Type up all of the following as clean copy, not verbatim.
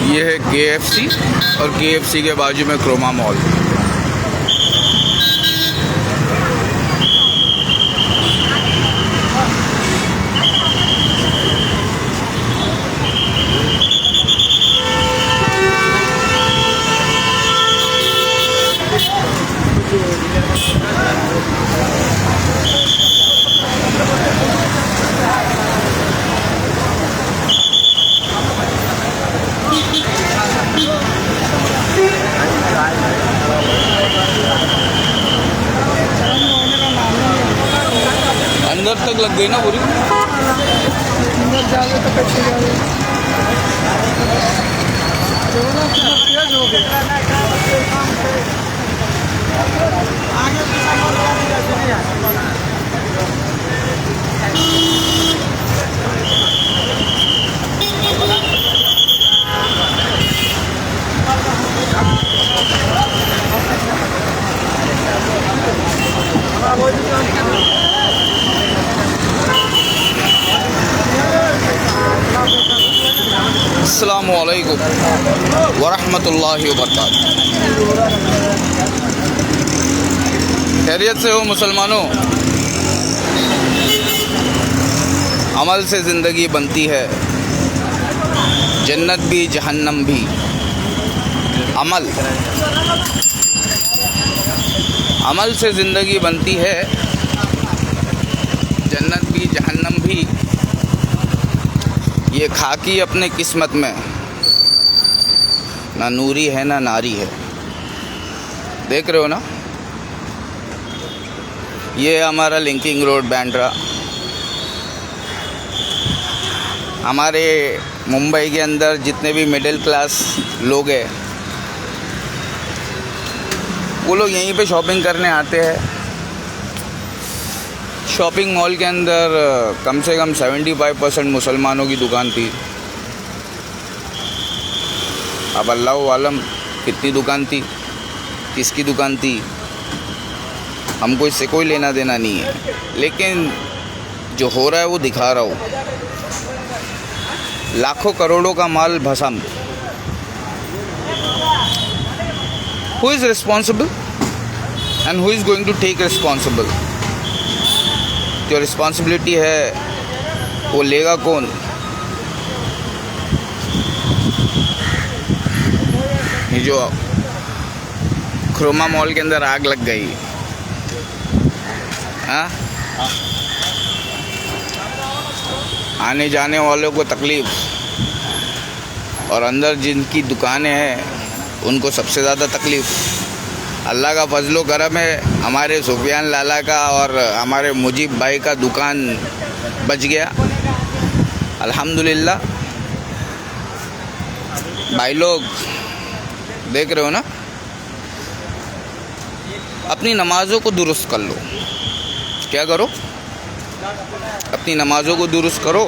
ये है KFC और KFC के बाजू में क्रोमा मॉल। अंदर तक लग गई ना पूरी। अंदर जाके तो कैसे जाए अस्सलामु अलैकुम वरहमतुल्लाहि वबरकातुहू। खैरियत से हो मुसलमानों? अमल से ज़िंदगी बनती है, जन्नत भी जहन्नम भी। अमल से ज़िंदगी बनती है, जन्नत भी जहन्नम भी। ये खाकी अपने किस्मत में, ना नूरी है ना नारी है। देख रहे हो ना, ये हमारा लिंकिंग रोड बांद्रा। हमारे मुंबई के अंदर जितने भी मिडिल क्लास लोग हैं, वो लोग यहीं पे शॉपिंग करने आते हैं। शॉपिंग मॉल के अंदर कम से कम 75% मुसलमानों की दुकान थी। अब अल्लाह आलम कितनी दुकान थी, किसकी दुकान थी, हमको इससे कोई लेना देना नहीं है। लेकिन जो हो रहा है वो दिखा रहा हूँ। लाखों करोड़ों का माल भस्म। Who is responsible and who is going to take responsible? जो रिस्पॉन्सिबिलिटी है वो लेगा कौन? ये जो क्रोमा मॉल के अंदर आग लग गई, हाँ, आने जाने वालों को तकलीफ़, और अंदर जिनकी दुकानें हैं उनको सबसे ज़्यादा तकलीफ़। अल्लाह का फजलो करम है, हमारे सुफियान लाला का और हमारे मुजीब भाई का दुकान बच गया, अल्हम्दुलिल्लाह। भाई लोग देख रहे हो ना, अपनी नमाज़ों को दुरुस्त कर लो। क्या करो? अपनी नमाज़ों को दुरुस्त करो।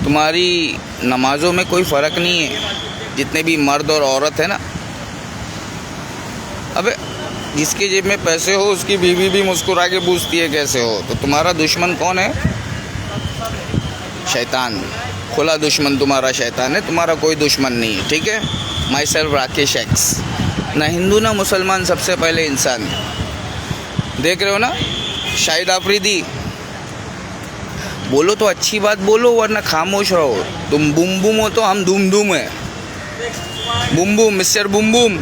तुम्हारी नमाज़ों में कोई फ़र्क नहीं है, जितने भी मर्द और औरत है ना। अबे जिसके जेब में पैसे हो उसकी बीवी भी मुस्कुरा के पूछती है कैसे हो। तो तुम्हारा दुश्मन कौन है? शैतान। खुला दुश्मन तुम्हारा शैतान है, तुम्हारा कोई दुश्मन नहीं है, ठीक है? My self Rakesh x. ना हिंदू ना मुसलमान, सबसे पहले इंसान। देख रहे हो ना, शाहिद आफरीदी, बोलो तो अच्छी बात बोलो वरना खामोश रहो। तुम बूम बूम हो तो हम धूम धूम है। Boom boom, mister boom boom.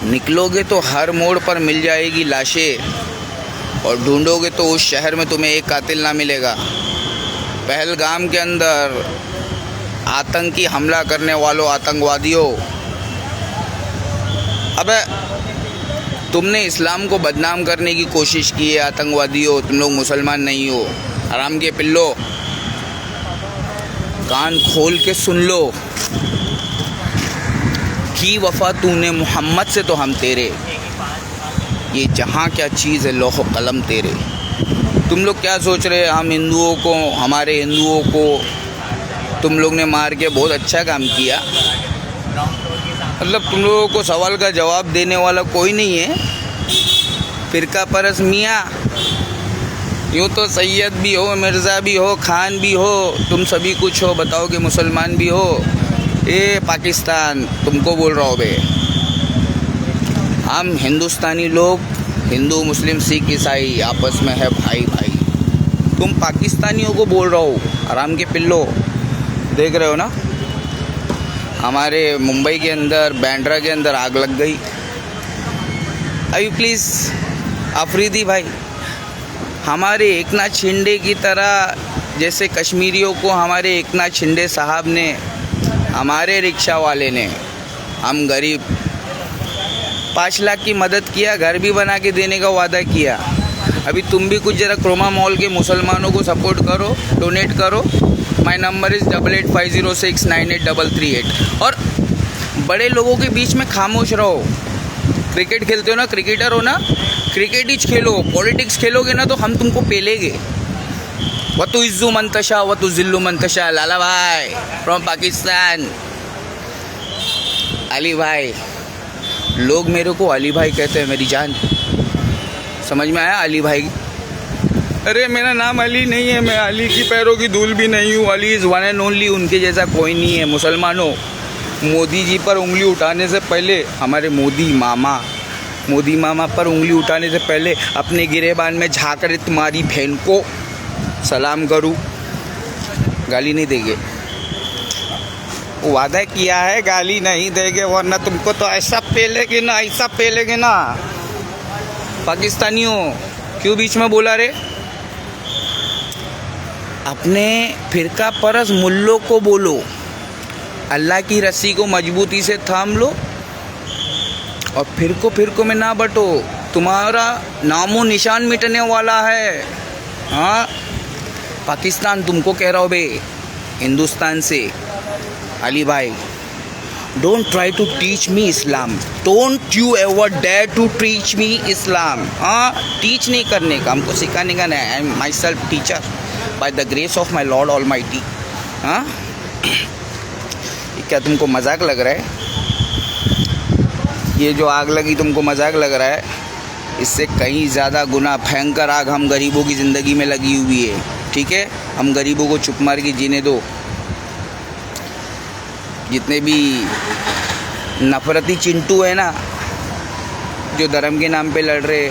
निकलोगे तो हर मोड़ पर मिल जाएगी लाशें, और ढूंढोगे तो उस शहर में तुम्हें एक कातिल ना मिलेगा। पहलगाम के अंदर आतंकी हमला करने वालों, आतंकवादियों, अबे तुमने इस्लाम को बदनाम करने की कोशिश की है। आतंकवादियों, तुम लोग मुसलमान नहीं हो। हराम के पिल्लो, कान खोल के सुन लो। की वफ़ा तूने मोहम्मद से तो हम तेरे, ये जहाँ क्या चीज़ है लौह कलम तेरे। तुम लोग क्या सोच रहे हैं हम हिंदुओं को, हमारे हिंदुओं को तुम लोग ने मार के बहुत अच्छा काम किया, मतलब तुम लोगों को सवाल का जवाब देने वाला कोई नहीं है। फ़िरका परस मियाँ, यूँ तो सैयद भी हो, मिर्ज़ा भी हो, खान भी हो, तुम सभी कुछ हो, बताओ कि मुसलमान भी हो। ए पाकिस्तान तुमको बोल रहा हो बे, हम हिंदुस्तानी लोग, हिंदू मुस्लिम सिख ईसाई आपस में है भाई भाई। तुम पाकिस्तानियों को बोल रहे हो आराम के पिल्लो। देख रहे हो ना हमारे मुंबई के अंदर, बांद्रा के अंदर आग लग गई। अभी प्लीज़ अफरीदी भाई, हमारे एकनाथ शिंदे की तरह, जैसे कश्मीरियों को हमारे एकनाथ शिंदे साहब ने, हमारे रिक्शा वाले ने, हम गरीब 5 लाख की मदद किया, घर भी बना के देने का वादा किया। अभी तुम भी कुछ ज़रा क्रोमा मॉल के मुसलमानों को सपोर्ट करो, डोनेट करो। My number is 8850698338। और बड़े लोगों के बीच में खामोश रहो। क्रिकेट खेलते हो ना, क्रिकेटर हो ना, क्रिकेट ही खेलो, पॉलिटिक्स खेलोगे ना तो हम तुमको पेलेंगे। वतु इज़्ज़ु मंतशा वतु ज़िल्लु मंतशा। लाला भाई फ्रॉम पाकिस्तान। अली भाई, लोग मेरे को अली भाई कहते हैं, मेरी जान। समझ में आया अली भाई? अरे मेरा नाम अली नहीं है, मैं अली की पैरों की धूल भी नहीं हूँ। Ali is one and only, उनके जैसा कोई नहीं है। मुसलमानों, मोदी जी पर उंगली उठाने से पहले, हमारे मोदी मामा पर उंगली उठाने से पहले अपने गिरेबान में झाँक कर तुम्हारी बहन को सलाम करूँ। गाली नहीं देंगे, वादा किया है गाली नहीं देंगे, वरना तुमको तो ऐसा पेलेंगे ना, ऐसा पेलेंगे ना। पाकिस्तानियों क्यों बीच में बोला रे? अपने फ़िरका परस मुल्लों को बोलो, अल्लाह की रस्सी को मजबूती से थाम लो और फिरकों में ना बटो। तुम्हारा नामो निशान मिटने वाला है। हाँ, पाकिस्तान तुमको कह रहा हो बे, हिंदुस्तान से। अली भाई, don't try to teach me Islam, don't you ever dare to teach me Islam. हाँ, टीच नहीं करने का, हमको सिखाने का नहीं। I am myself teacher by the grace of my lord almighty. हाँ, क्या तुमको मजाक लग रहा है? ये जो आग लगी तुमको मजाक लग रहा है? इससे कहीं ज़्यादा गुना भयंकर आग हम गरीबों की ज़िंदगी में लगी हुई है। ठीक है, हम गरीबों को चुप मार के जीने दो। जितने भी नफरती चिंटू है ना, जो धर्म के नाम पे लड़ रहे,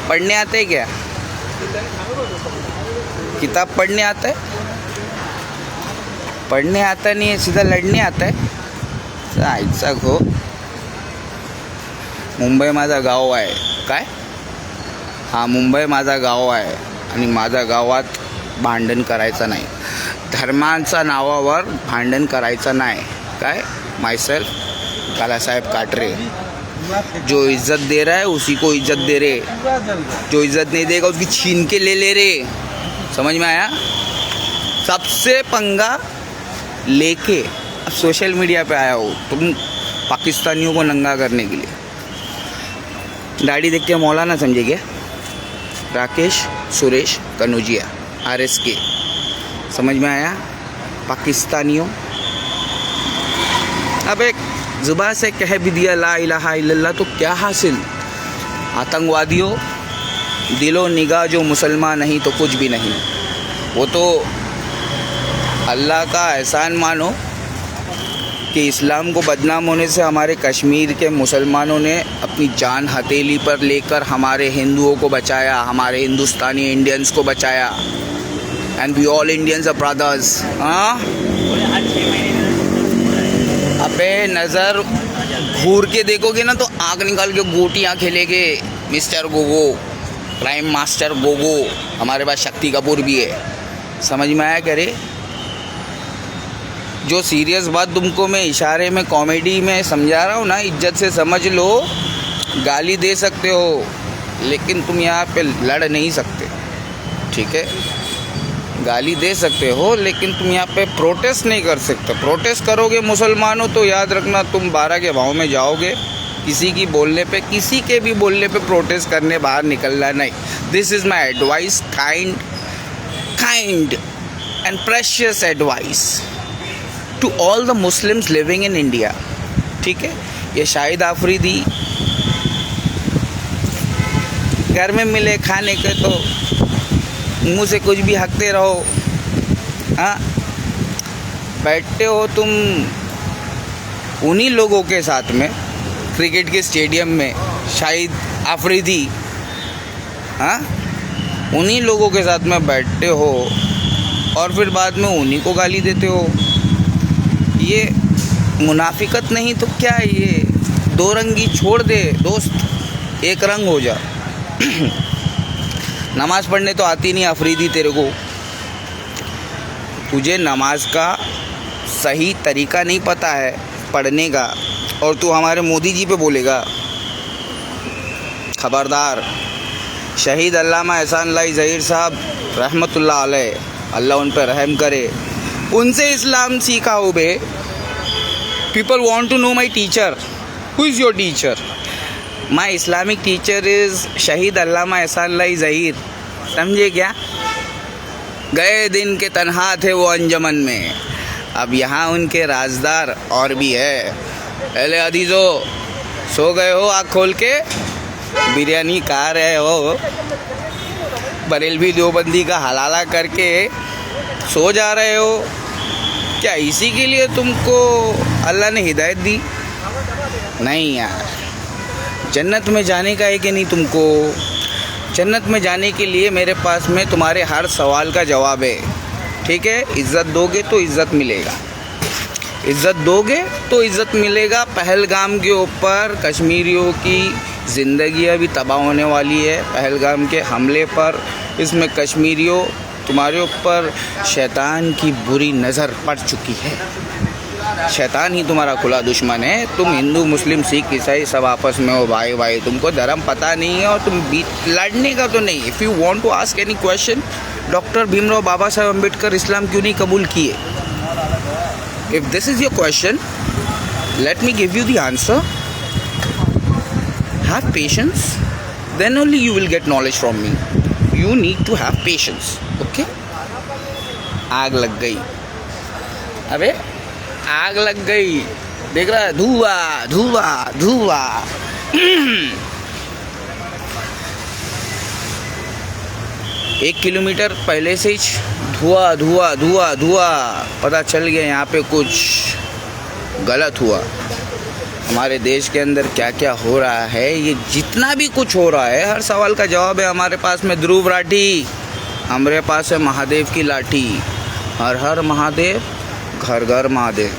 पढ़ने आते हैं क्या? किताब पढ़ने आता है? पढ़ने आता नहीं है, सीधा लड़ने आता है। ऐसा हो, मुंबई माझा गाव आहे काय? हा, मुंबई माझा गाव आहे आणि माझ्या गावात भांडण करायचं नाही, धर्मांच्या नावावर भांडण करायचं नाही काय? मायसेल्फ कालासाहेब काटरे, जो इज्जत दे रहा है उसी को इज्जत दे रे, जो इज्जत नहीं देगा उसकी छीन के ले रे। समझ में आया? सबसे पंगा लेके अब सोशल मीडिया पे आया हो तुम पाकिस्तानियों को नंगा करने के लिए। दाढ़ी देख के मौलाना समझे क्या? राकेश सुरेश कनौजिया, RSK। समझ में आया? पाकिस्तानियों, अब एक जुबान से कह भी दिया ला इलाहा इल्लल्लाह तो क्या हासिल? आतंकवादियों, दिलो निगाह जो मुसलमान नहीं तो कुछ भी नहीं। वो तो अल्लाह का एहसान मानो कि इस्लाम को बदनाम होने से हमारे कश्मीर के मुसलमानों ने अपनी जान हथेली पर लेकर हमारे हिंदुओं को बचाया, हमारे हिंदुस्तानी इंडियंस को बचाया। And we all Indians are brothers. हाँ, अबे नज़र घूर के देखोगे ना तो आग निकाल के गोटियाँ खेलेगे mister Gogo, crime master Gogo. हमारे पास शक्ति कपूर भी है। समझ में आया? करे जो सीरियस बात तुमको मैं इशारे में, कॉमेडी में समझा रहा हूँ ना, इज्जत से समझ लो। गाली दे सकते हो लेकिन तुम यहाँ पे लड़ नहीं सकते। ठीक है, गाली दे सकते हो, लेकिन तुम यहाँ पे प्रोटेस्ट नहीं कर सकते। प्रोटेस्ट करोगे मुसलमानों तो याद रखना तुम 12 के भाव में जाओगे। किसी की बोलने पे, किसी के भी बोलने पे प्रोटेस्ट करने बाहर निकलना नहीं। This is my advice, kind and precious advice to all the Muslims living in India. ठीक है, ये शाहिद आफरीदी घर में मिले खाने के तो मुंह से कुछ भी हकते रहो। हाँ, बैठते हो तुम उन्हीं लोगों के साथ में क्रिकेट के स्टेडियम में, शाहिद आफरीदी, हाँ, उन्हीं लोगों के साथ में बैठते हो और फिर बाद में उन्हीं को गाली देते हो। ये मुनाफिकत नहीं तो क्या है ये? दो रंगी छोड़ दे दोस्त, एक रंग हो जा। नमाज पढ़ने तो आती नहीं आफरीदी तेरे को, तुझे नमाज का सही तरीका नहीं पता है पढ़ने का, और तू हमारे मोदी जी पे बोलेगा। खबरदार। शहीद अल्लामा एहसान लाई ज़हीर साहब रहमतुल्लाह अलैह, अल्लाह उन पर रहम करे, उनसे इस्लाम सीखा हो बे। People want to know my teacher. Who is your teacher? My Islamic teacher is Shaheed Allama एहसान लाई ज़हीर। समझे क्या? गए दिन के तन्हा थे वो अंजमन में, अब यहाँ उनके राजदार और भी है। अले अदीज़ो, सो गए हो आँख खोल के? बिरयानी खा रहे हो? बरेलवी देवबंदी का हलाला करके सो जा रहे हो क्या? इसी के लिए तुमको अल्लाह ने हिदायत दी? नहीं यार, जन्नत में जाने का है कि नहीं तुमको? जन्नत में जाने के लिए मेरे पास में तुम्हारे हर सवाल का जवाब है। ठीक है, इज़्ज़त दोगे तो इज़्ज़त मिलेगा, इज़्ज़त दोगे तो इज़्ज़त मिलेगा। पहलगाम के ऊपर कश्मीरियों की ज़िंदगी अभी तबाह होने वाली है। पहलगाम के हमले पर इसमें कश्मीरियों, तुम्हारे ऊपर शैतान की बुरी नज़र पड़ चुकी है। शैतान ही तुम्हारा खुला दुश्मन है। तुम हिंदू, मुस्लिम, सिख, ईसाई सब आपस में हो भाई भाई, तुमको धर्म पता नहीं है और तुम लड़ने का तो नहीं। If you want to ask any question, doctor Bhimrao Baba Saheb Ambedkar इस्लाम क्यों नहीं कबूल किए? If this is your question, let me give you the answer. Have patience, then only you will get knowledge from me. You need to have patience, okay? आग लग गई, अबे आग लग गई, देख रहा है? धुआं धुआं धुआं। 1 किलोमीटर पहले से ही धुआं धुआं धुआं धुआं। पता चल गया यहाँ पे कुछ गलत हुआ। हमारे देश के अंदर क्या क्या हो रहा है, ये जितना भी कुछ हो रहा है, हर सवाल का जवाब है हमारे पास में। ध्रुव राठी, हमारे पास है महादेव की लाठी। हर हर महादेव, घर घर महादेव।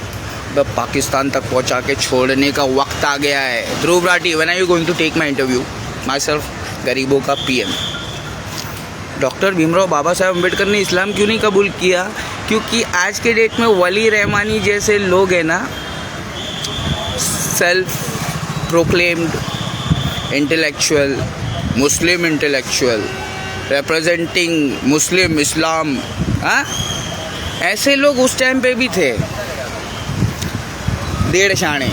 तो पाकिस्तान तक पहुंचा के छोड़ने का वक्त आ गया है। Dhruv Rathee, when are you going to take my interview? Myself, गरीबों का पीएम। डॉक्टर भीमराव बाबा साहेब अम्बेडकर ने इस्लाम क्यों नहीं कबूल किया? क्योंकि आज के डेट में वली रहमानी जैसे लोग हैं ना, सेल्फ प्रोक्लेम्ड इंटेलेक्चुअल, मुस्लिम इंटेलेक्चुअल, रिप्रेजेंटिंग मुस्लिम इस्लाम, हाँ, ऐसे लोग उस टाइम पे भी थे, डेढ़ शाणे,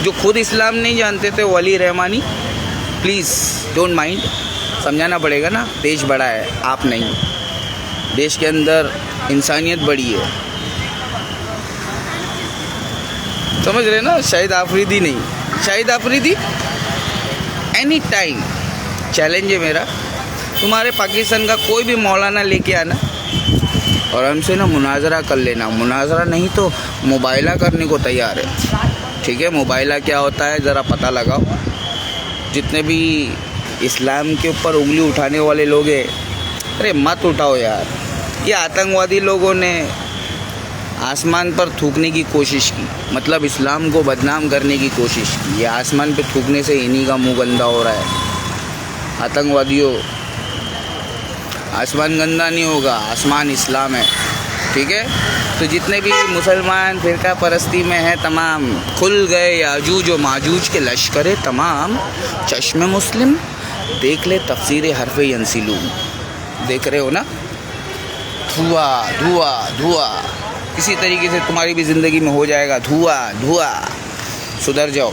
जो खुद इस्लाम नहीं जानते थे। Wali Rahmani, please don't mind, समझाना पड़ेगा ना, देश बड़ा है, आप नहीं। देश के अंदर इंसानियत बड़ी है, समझ रहे ना? शाहिद आफरीदी नहीं, Shahid Afridi any time challenge है मेरा। तुम्हारे पाकिस्तान का कोई भी मौलाना लेके आना और हमसे ना मुनाजरा कर लेना। मुनाजरा नहीं तो मुबाइला करने को तैयार है। ठीक है, मुबाइला क्या होता है ज़रा पता लगाओ। जितने भी इस्लाम के ऊपर उंगली उठाने वाले लोग हैं, अरे मत उठाओ यार। ये आतंकवादी लोगों ने आसमान पर थूकने की कोशिश की, मतलब इस्लाम को बदनाम करने की कोशिश की। ये आसमान पे थूकने से इन्हीं का मुंह गंदा हो रहा है। आतंकवादियों, आसमान गंदा नहीं होगा, आसमान इस्लाम है। ठीक है, तो जितने भी मुसलमान फिरका परस्ती में हैं तमाम, खुल गए याजूज व माजूज के लश्करे तमाम। चश्मे मुस्लिम देख ले तफसीर हरफ़े यंसिलून, देख रहे हो ना? धुआं धुआं धुआं। किसी तरीके से तुम्हारी भी ज़िंदगी में हो जाएगा धुआं धुआं। सुधर जाओ,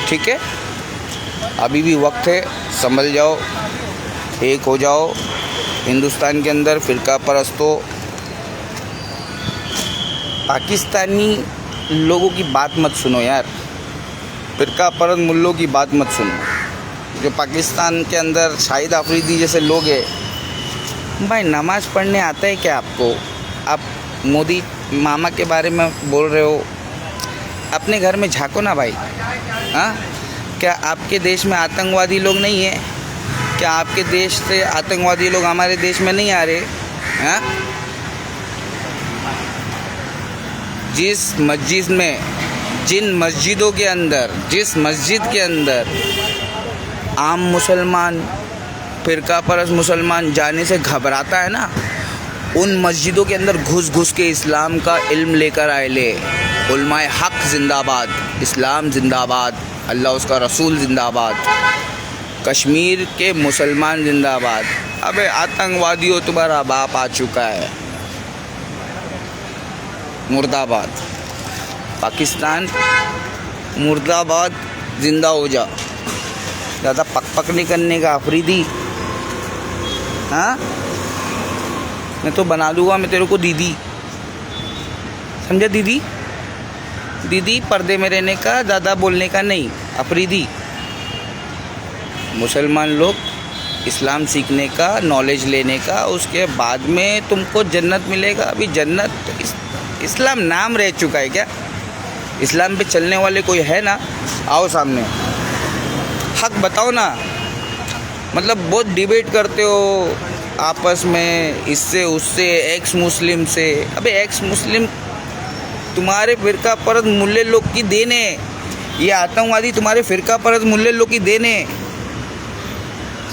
ठीक है? अभी भी वक्त है, संभल जाओ, एक हो जाओ। हिंदुस्तान के अंदर फ़िरका परस्तों, पाकिस्तानी लोगों की बात मत सुनो यार, फ़िरका परस्त मुल्लों की बात मत सुनो। जो पाकिस्तान के अंदर शाहिद अफरीदी जैसे लोग हैं, भाई नमाज़ पढ़ने आता है क्या आपको? आप मोदी मामा के बारे में बोल रहे हो, अपने घर में झाँको ना भाई। हाँ, क्या आपके देश में आतंकवादी लोग नहीं हैं? क्या आपके देश से आतंकवादी लोग हमारे देश में नहीं आ रहे? हाँ, जिस मस्जिद में, जिन मस्जिदों के अंदर, जिस मस्जिद के अंदर आम मुसलमान, फ़िरका परस्त मुसलमान जाने से घबराता है ना, उन मस्जिदों के अंदर घुस घुस के इस्लाम का इल्म लेकर आए ले। उलमाए हक़ जिंदाबाद, इस्लाम जिंदाबाद, अल्लाह उसका रसूल जिंदाबाद, कश्मीर के मुसलमान जिंदाबाद। अबे आतंकवादियों, तुम्हारा बाप आ चुका है, मुर्दाबाद। पाकिस्तान मुर्दाबाद, जिंदा हो जा। ज़्यादा पक नहीं करने का अफरीदी। हाँ, मैं तो बना दूँगा मैं तेरे को दीदी, समझा? दीदी दीदी, पर्दे में रहने का, ज़्यादा बोलने का नहीं। अफरीदी, मुसलमान लोग इस्लाम सीखने का, नॉलेज लेने का, उसके बाद में तुमको जन्नत मिलेगा। अभी जन्नत इस्लाम नाम रह चुका है क्या? इस्लाम पे चलने वाले कोई है ना? आओ सामने, हक बताओ ना। मतलब बहुत डिबेट करते हो आपस में, इससे उससे, एक्स मुस्लिम से। अबे एक्स मुस्लिम तुम्हारे फ़िरका परस्त मुल्ले लोग की देने, ये आतंकवादी तुम्हारे फ़िरका परस्त मुल्ले लोग की देने।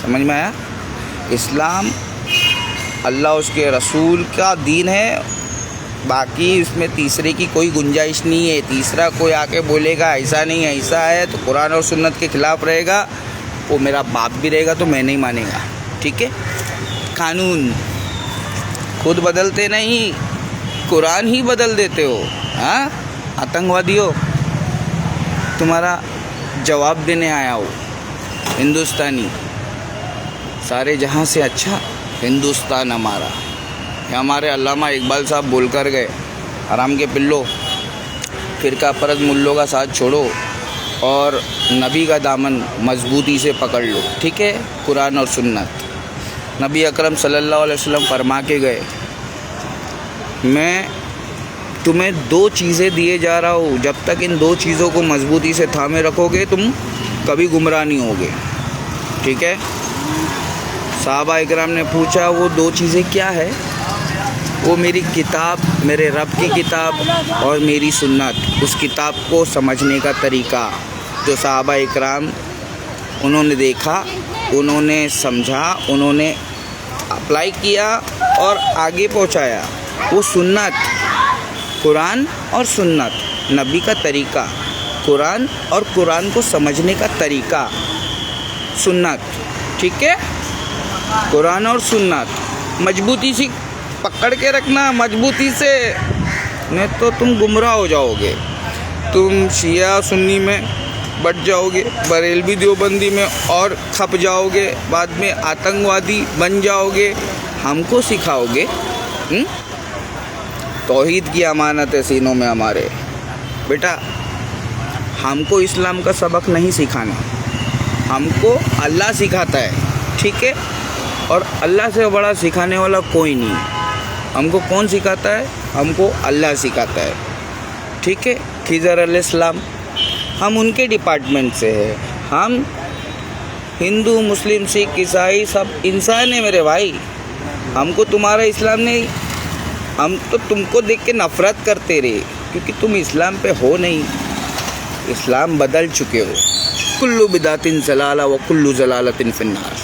समझ में आया? इस्लाम अल्लाह उसके रसूल का दीन है, बाकी इसमें तीसरे की कोई गुंजाइश नहीं है। तीसरा कोई आके बोलेगा ऐसा नहीं ऐसा है तो कुरान और सुन्नत के ख़िलाफ़ रहेगा, वो मेरा बाप भी रहेगा तो मैं नहीं मानेगा, ठीक है? कानून खुद बदलते नहीं, कुरान ही बदल देते हो। हाँ, आतंकवादियों, तुम्हारा जवाब देने आया हो। हिंदुस्तानी, सारे जहाँ से अच्छा हिंदुस्तान हमारा। ये हमारे अल्लामा इकबाल साहब बोल कर गए, हराम के पिल्लो, फ़िरका परस्त मुल्लों का साथ छोड़ो और नबी का दामन मजबूती से पकड़ लो, ठीक है? कुरान और सुन्नत। नबी अकरम सल्लल्लाहु अलैहि वसल्लम फरमा के गए, मैं तुम्हें 2 चीज़ें दिए जा रहा हूँ, जब तक इन 2 चीज़ों को मजबूती से थामे रखोगे तुम कभी गुमराह नहीं होगे, ठीक है? सहाबा इकराम ने पूछा, वो 2 चीज़ें क्या है? वो मेरी किताब, मेरे रब की किताब और मेरी सुन्नत। उस किताब को समझने का तरीका जो सहाबा इकराम उन्होंने देखा, उन्होंने समझा, उन्होंने अप्लाई किया और आगे पहुंचाया, वो सुन्नत, कुरान और सुन्नत, नबी का तरीका, कुरान और कुरान को समझने का तरीका, सुन्नत, ठीक है? कुरान और सुन्नत मजबूती से पकड़ के रखना, मजबूती से, नहीं तो तुम गुमराह हो जाओगे। तुम शिया सुन्नी में बट जाओगे, बरेलवी देवबंदी में और खप जाओगे, बाद में आतंकवादी बन जाओगे। हमको सिखाओगे? तौहीद की अमानत है सीनों में हमारे। बेटा, हमको इस्लाम का सबक नहीं सिखाना, हमको अल्लाह सिखाता है, ठीक है? और अल्लाह से बड़ा सिखाने वाला कोई नहीं। हमको कौन सिखाता है? हमको अल्लाह सिखाता है, ठीक है? खिज़र अलैहिस्सलाम, हम उनके डिपार्टमेंट से हैं। हम हिंदू, मुस्लिम, सिख, ईसाई सब इंसान हैं मेरे भाई। हमको तुम्हारा इस्लाम नहीं, हम तो तुमको देख के नफ़रत करते रहे क्योंकि तुम इस्लाम पे हो नहीं। इस्लाम बदल चुके हो। कुल्लु बिदातिन ज़लाला व कुल्लु ज़लालतिन फिन्नार।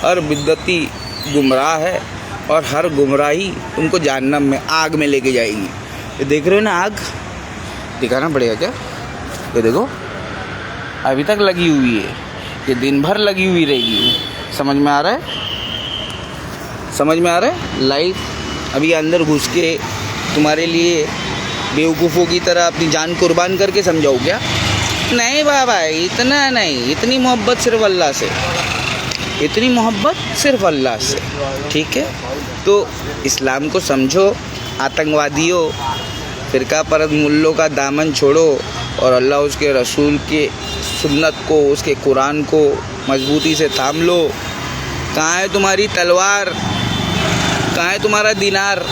हर बिदती गुमराह है और हर गुमराही तुमको जहन्नम में, आग में लेके जाएगी। ये देख रहे हो ना आग? दिखाना पड़ेगा क्या? ये देखो, अभी तक लगी हुई है, ये दिन भर लगी हुई रहेगी। समझ में आ रहा है? समझ में आ रहा है? लाइफ अभी अंदर घुस के तुम्हारे लिए बेवकूफ़ों की तरह अपनी जान कुर्बान करके समझाओ क्या? नहीं बाबा, इतना नहीं, इतनी मोहब्बत सिर्फ अल्लाह से, इतनी मोहब्बत सिर्फ अल्लाह से, ठीक है? तो इस्लाम को समझो, आतंकवादियों, फ़िरका परस्त मुल्लों का दामन छोड़ो और अल्लाह उसके रसूल के सुन्नत को, उसके कुरान को मजबूती से थाम लो। कहाँ है तुम्हारी तलवार? कहाँ है तुम्हारा दिनार?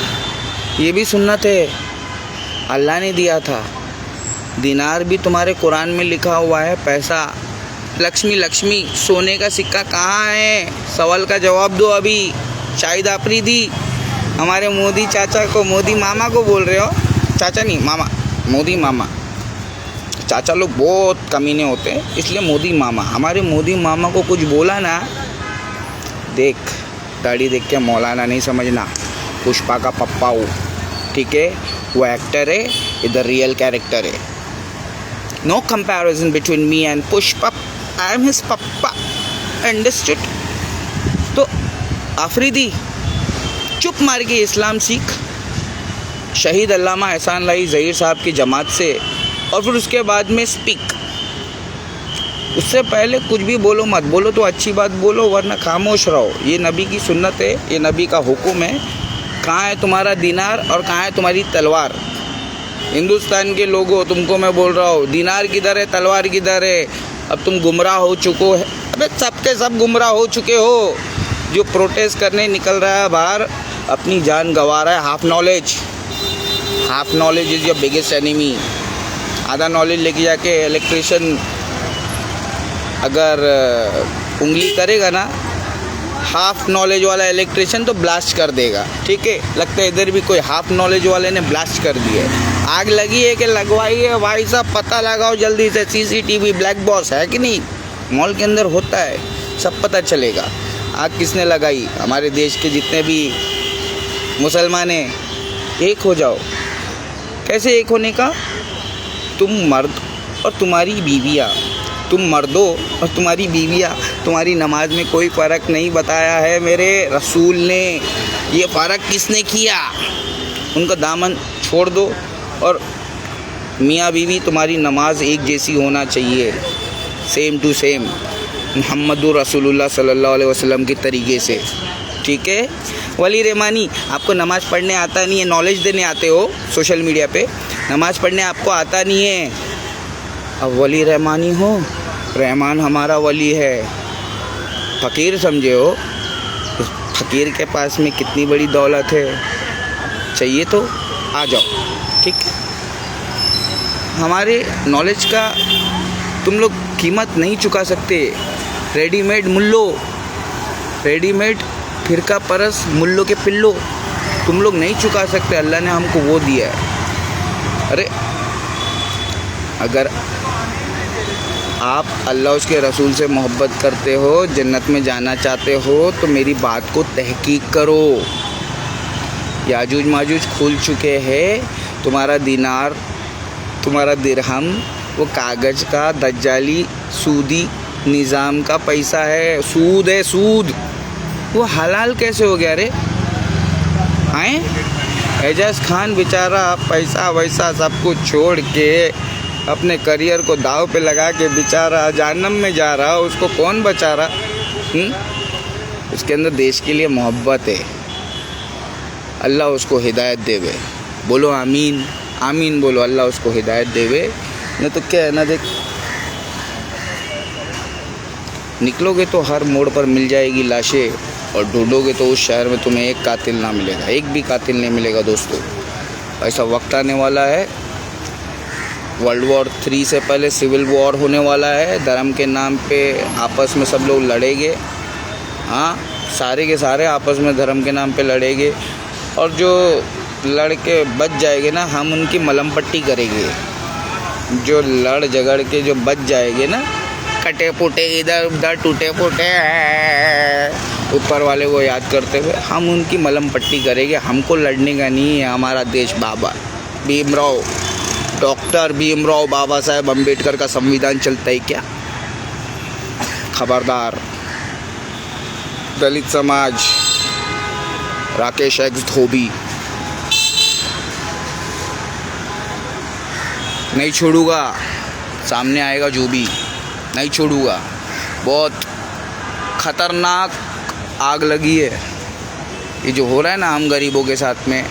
ये भी सुन्नत है, अल्लाह ने दिया था। दिनार भी तुम्हारे कुरान में लिखा हुआ है पैसा। लक्ष्मी लक्ष्मी, सोने का सिक्का कहाँ है? सवाल का जवाब दो अभी। शाहिद आफरीदी, हमारे मोदी चाचा को, मोदी मामा को बोल रहे हो? चाचा नहीं, मामा, मोदी मामा। चाचा लोग बहुत कमीने होते हैं, इसलिए मोदी मामा। हमारे मोदी मामा को कुछ बोला ना, देख, दाढ़ी देख के मौलाना नहीं समझना, पुष्पा का पप्पा हो, ठीक है? वो एक्टर है, इधर रियल कैरेक्टर है। No comparison between me and Pushpa, I am his papa, understood? तो आफरीदी, चुप मार के इस्लाम सीख, शहीद अल्लामा एहसान लाई ज़हीर साहब की जमात से, और फिर उसके बाद में स्पीक। उससे पहले कुछ भी बोलो मत, बोलो तो अच्छी बात बोलो, वरना खामोश रहो। ये नबी की सुन्नत है, ये नबी का हुक्म है। कहाँ है तुम्हारा दिनार और कहाँ है तुम्हारी तलवार? हिंदुस्तान के लोगों, तुमको मैं बोल रहा हूँ, दिनार किधर है, तलवार किधर है? अब तुम गुमराह हो चुके हो। अबे सबके सब गुमराह हो चुके हो। जो प्रोटेस्ट करने निकल रहा है बाहर, अपनी जान गंवा रहा है। Half knowledge is your biggest enemy. आधा नॉलेज लेके जाके इलेक्ट्रिशियन अगर उंगली करेगा ना, हाफ नॉलेज वाला इलेक्ट्रिशियन तो ब्लास्ट कर देगा, ठीक है? लगता है इधर भी कोई हाफ नॉलेज वाले ने ब्लास्ट कर दिया है। आग लगी है कि लगवाई है भाई साहब, पता लगाओ जल्दी से। CCTV ब्लैक बॉक्स है कि नहीं? मॉल के अंदर होता है, सब पता चलेगा। आग किसने लगाई? हमारे देश के जितने भी मुसलमान हैं, एक हो जाओ। कैसे एक होने का? तुम मर्द और तुम्हारी बीवियाँ, तुम मर्दों और तुम्हारी बीवियाँ, तुम्हारी नमाज में कोई फ़र्क नहीं बताया है मेरे रसूल ने। ये फ़र्क किसने किया? उनका दामन छोड़ दो। और मियाँ बीवी, तुम्हारी नमाज एक जैसी होना चाहिए, सेम टू सेम, मुहम्मदुर रसूलुल्लाह सल्लल्लाहु अलैहि वसल्लम के तरीके से, ठीक है? वली रहमानी, आपको नमाज़ पढ़ने आता नहीं है, नॉलेज देने आते हो सोशल मीडिया पे, नमाज़ पढ़ने आपको आता नहीं है। अब वली रहमानी हो, रहमान हमारा वली है। फ़कीर समझे हो? फ़कीर के पास में कितनी बड़ी दौलत है। चाहिए तो आ जाओ, ठीक? हमारे नॉलेज का तुम लोग कीमत नहीं चुका सकते। रेडीमेड मुल्लो, रेडीमेड फ़िरका परस्त मुल्लों के पिल्लो तुम लोग नहीं चुका सकते। अल्लाह ने हमको वो दिया है। अरे अगर आप अल्लाह उसके रसूल से मोहब्बत करते हो, जन्नत में जाना चाहते हो, तो मेरी बात को तहकीक करो। याजूज माजूज खुल चुके हैं। तुम्हारा दिनार, तुम्हारा दिरहम वो कागज़ का दज्जाली सूदी निज़ाम का पैसा है, सूद है, सूद। वो हलाल कैसे हो गया रे? आए एजाज खान बेचारा पैसा वैसा सब कुछ छोड़ के अपने करियर को दाव पे लगा के बेचारा जहन्नम में जा रहा, उसको कौन बचा रहा? उसके अंदर देश के लिए मोहब्बत है। अल्लाह उसको हिदायत देवे। बोलो आमीन, आमीन बोलो। अल्लाह उसको हिदायत देवे। नहीं तो क्या है ना, देख, निकलोगे तो हर मोड़ पर मिल जाएगी लाशें, और ढूंढोगे तो उस शहर में तुम्हें एक कातिल ना मिलेगा, एक भी कातिल नहीं मिलेगा दोस्तों। ऐसा वक्त आने वाला है, वर्ल्ड वॉर 3 से पहले सिविल वॉर होने वाला है। धर्म के नाम पे आपस में सब लोग लड़ेंगे। हाँ, सारे के सारे आपस में धर्म के नाम पे लड़ेंगे, और जो लड़के बच जाएंगे ना, हम उनकी मलम पट्टी करेंगे। जो लड़ झगड़ के जो बच जाएंगे ना, कटे पुटे इधर उधर टूटे फूटे ऊपर वाले को याद करते हुए, हम उनकी मलम पट्टी करेंगे। हमको लड़ने का नहीं है। हमारा देश बाबा भीमराव, डॉक्टर भीमराव बाबा साहेब अम्बेडकर का संविधान चलता है क्या? खबरदार। दलित समाज, राकेश एक्स धोबी। नहीं छोड़ूंगा, सामने आएगा जो भी, नहीं छोड़ूंगा। बहुत ख़तरनाक आग लगी है। ये जो हो रहा है ना हम गरीबों के साथ में,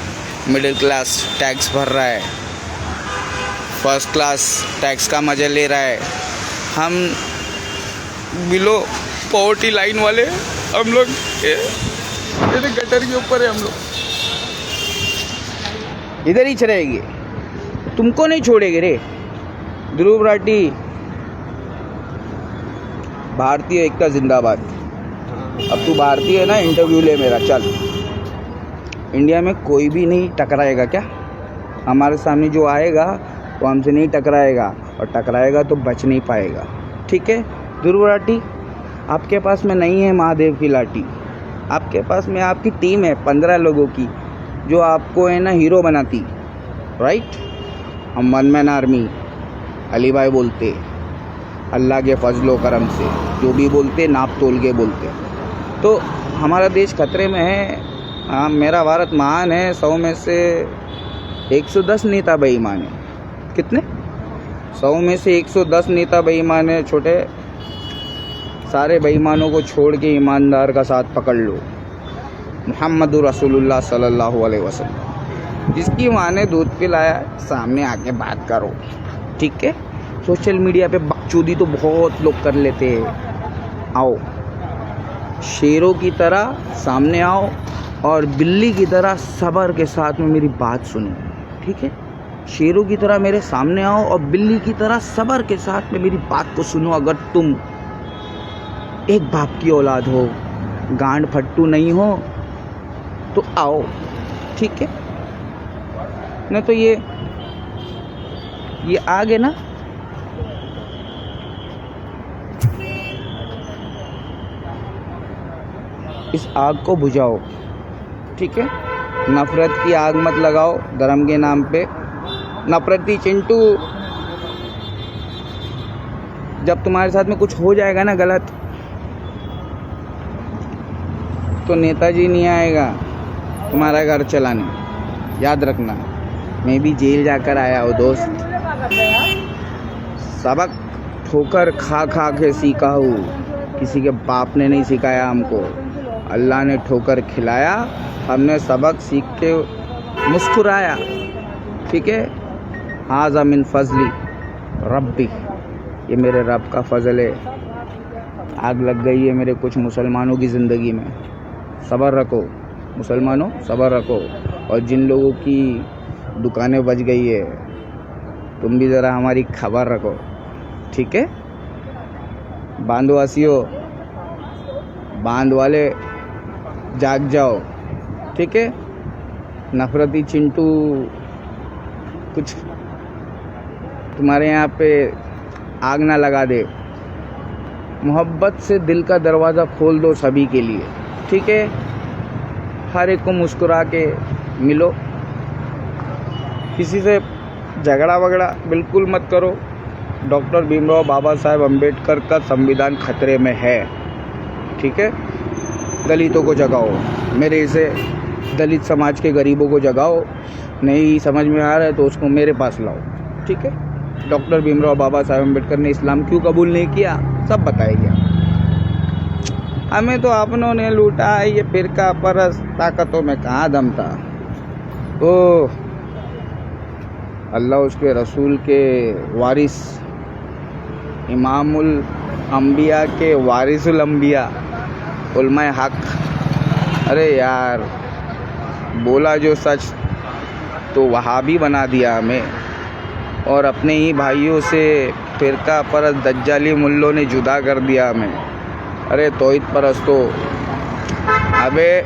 मिडिल क्लास टैक्स भर रहा है, फर्स्ट क्लास टैक्स का मज़ा ले रहा है, हम बिलो पॉवर्टी लाइन वाले हम लोग ये गटर के ऊपर है। हम लोग इधर ही चलेंगे, तुमको नहीं छोड़ेंगे रे। ध्रुव राठी, भारतीय एकता जिंदाबाद। अब तू भारतीय है ना, इंटरव्यू ले मेरा, चल। इंडिया में कोई भी नहीं टकराएगा क्या? हमारे सामने जो आएगा वो हमसे नहीं टकराएगा, और टकराएगा तो बच नहीं पाएगा, ठीक है। ध्रुव राठी, आपके पास में नहीं है महादेव की लाठी, आपके पास में आपकी टीम है 15 लोगों की, जो आपको है ना हीरो बनाती, राइट। हम वन मैन आर्मी, अली भाई बोलते, अल्लाह के फजलो करम से जो भी बोलते नाप तोल के बोलते। तो हमारा देश खतरे में है। हाँ, मेरा भारत महान है। 100 में से 110 नेता बेईमान है। कितने? 100 में से 110 नेता बेईमान है। छोटे सारे बेईमानों को छोड़ के ईमानदार का साथ पकड़ लो, मुहम्मदुर रसूलुल्लाह सल्लल्लाहु अलैहि वसल्लम। जिसकी माँ ने दूध पिलाया, सामने आके बात करो, ठीक है। सोशल मीडिया पे बकचोदी तो बहुत लोग कर लेते हैं। आओ, शेरों की तरह सामने आओ और बिल्ली की तरह सब्र के साथ में मेरी बात सुनो, ठीक है। शेरों की तरह मेरे सामने आओ और बिल्ली की तरह सब्र के साथ में मेरी बात को सुनो। अगर तुम एक बाप की औलाद हो, गांड फट्टू नहीं हो, तो आओ, ठीक है। नहीं तो ये आग है ना, इस आग को बुझाओ, ठीक है। नफरत की आग मत लगाओ धर्म के नाम पे। नफरती चिंटू, जब तुम्हारे साथ में कुछ हो जाएगा ना गलत, तो नेताजी नहीं आएगा तुम्हारा घर चलाने, याद रखना। मैं भी जेल जाकर आया हूँ दोस्त, सबक ठोकर खा खा के सीखा हूँ। किसी के बाप ने नहीं सिखाया हमको, अल्लाह ने ठोकर खिलाया, हमने सबक सीख के मुस्कुराया, ठीक है। हाज़ा मिन फजली रब्बी, ये मेरे रब का फजल है। आग लग गई है मेरे कुछ मुसलमानों की ज़िंदगी में, सब्र रखो मुसलमानों, सब्र रखो। और जिन लोगों की दुकानें बच गई है, तुम भी ज़रा हमारी खबर रखो, ठीक है। बांधवासियों, बांध वाले जाग जाओ, ठीक है। नफरती चिंटू कुछ तुम्हारे यहाँ पे आग ना लगा दे। मोहब्बत से दिल का दरवाज़ा खोल दो सभी के लिए, ठीक है। हर एक को मुस्कुरा के मिलो, किसी से झगड़ा वगड़ा बिल्कुल मत करो। डॉक्टर भीमराव बाबा साहेब अम्बेडकर का संविधान खतरे में है, ठीक है। दलितों को जगाओ, मेरे से दलित समाज के गरीबों को जगाओ। नहीं समझ में आ रहा है तो उसको मेरे पास लाओ, ठीक है। डॉक्टर भीमराव बाबा साहेब अम्बेडकर ने इस्लाम क्यों कबूल नहीं किया, सब बताएगा। हमें तो अपनों ने लूटा, ये फिरका परस ताकतों में कहाँ दम था। ओह, अल्लाह उसके रसूल के वारिस, इमामुल अंबिया के वारिसुल अंबिया, उलमाए हक। अरे यार, बोला जो सच तो वहाबी बना दिया हमें, और अपने ही भाइयों से फिरका परस्त दज्जाली मुल्लों ने जुदा कर दिया हमें। अरे तौहीद परस्तो, अबे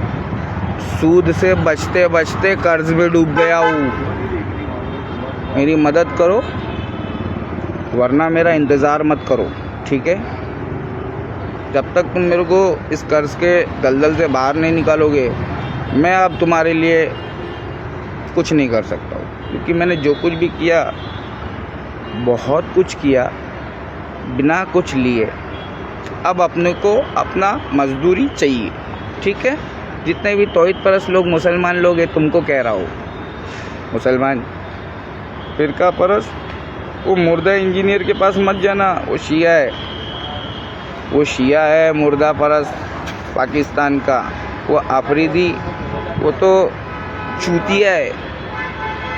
सूद से बचते बचते कर्ज में डूब गया हूँ, मेरी मदद करो, वरना मेरा इंतज़ार मत करो, ठीक है। जब तक तुम मेरे को इस कर्ज के दलदल से बाहर नहीं निकालोगे, मैं अब तुम्हारे लिए कुछ नहीं कर सकता हूँ। क्योंकि मैंने जो कुछ भी किया, बहुत कुछ किया बिना कुछ लिए। अब अपने को अपना मजदूरी चाहिए, ठीक है। जितने भी तौहीद परस्त लोग मुसलमान लोग हैं, तुमको कह रहा हूँ, मुसलमान फिरका परस्त, वो मुर्दा इंजीनियर के पास मत जाना, वो शिया है मुर्दा परस्त पाकिस्तान का, वो आफरीदी, वो तो चूतिया है।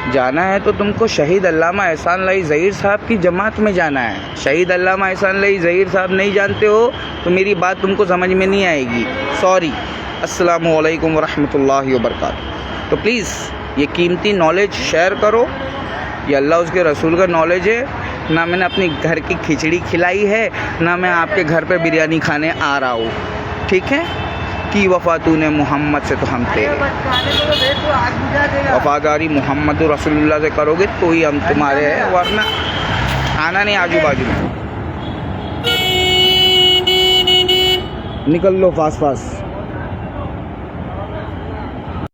जाना है तो तुमको शहीद अल्लामा एहसान लाई ज़हीर साहब की जमात में जाना है। शहीद अल्लामा एहसान लाई ज़हीर साहब नहीं जानते हो तो मेरी बात तुमको समझ में नहीं आएगी, सॉरी। अस्सलामु अलैकुम वरहमतुल्लाहि वबरकातुहू। तो प्लीज़ ये कीमती नॉलेज शेयर करो, ये अल्लाह उसके रसूल का नॉलेज है। ना मैंने अपनी घर की खिचड़ी खिलाई है, ना मैं आपके घर पे बिरयानी खाने आ रहा हूँ, ठीक है। की वफ़ा तूने मोहम्मद से तो हम तेरे, वफ़ादारी मोहम्मद रसूलुल्लाह से करोगे तो ही हम तुम्हारे हैं, वरना आना नहीं आजू बाजू में। निकल लो फास्ट फास्ट।